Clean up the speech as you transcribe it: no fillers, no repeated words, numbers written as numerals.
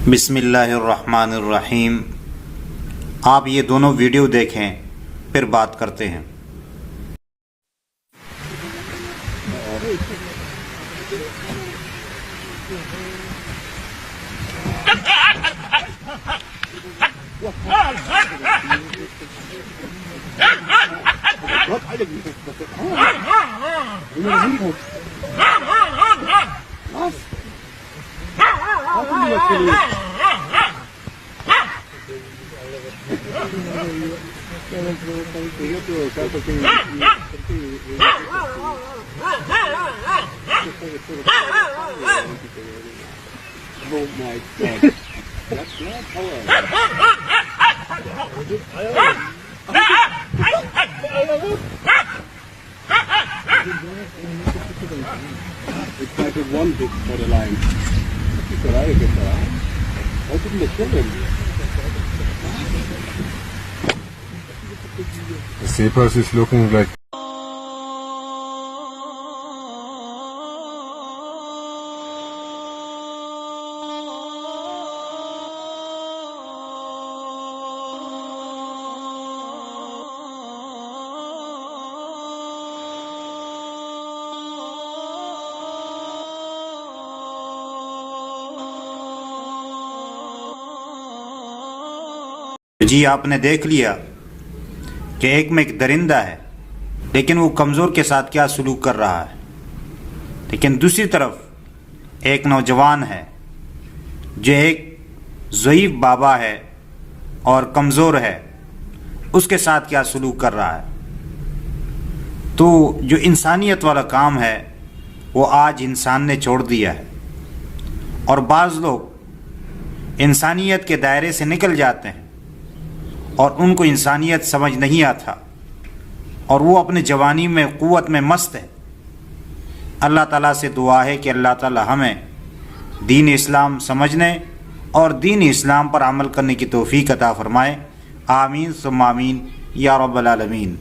बिस्मिल्लाहिर्रहमानिर्रहीम। आप ये दोनों वीडियो देखें, फिर बात करते हैं। Oh my God. That's not It's like a one bit for the line. How didn't they kill him? The Sepas is looking like जी, आपने देख लिया कि एक में एक दरिंदा है, लेकिन वो कमज़ोर के साथ क्या सलूक कर रहा है। लेकिन दूसरी तरफ एक नौजवान है जो एक ज़ईफ़ बाबा है और कमज़ोर है, उसके साथ क्या सलूक कर रहा है। तो जो इंसानियत वाला काम है वो आज इंसान ने छोड़ दिया है, और बाज़ लोग इंसानियत के दायरे से निकल जाते हैं और उनको इंसानियत समझ नहीं आता, और वो अपने जवानी में क़ुव्वत में मस्त है। अल्लाह ताला से दुआ है कि अल्लाह ताला हमें दीन इस्लाम समझने और दीन इस्लाम पर अमल करने की तौफ़ीक़ अता फ़रमाए। आमीन सुम्मा आमीन या रब्बल आलमीन।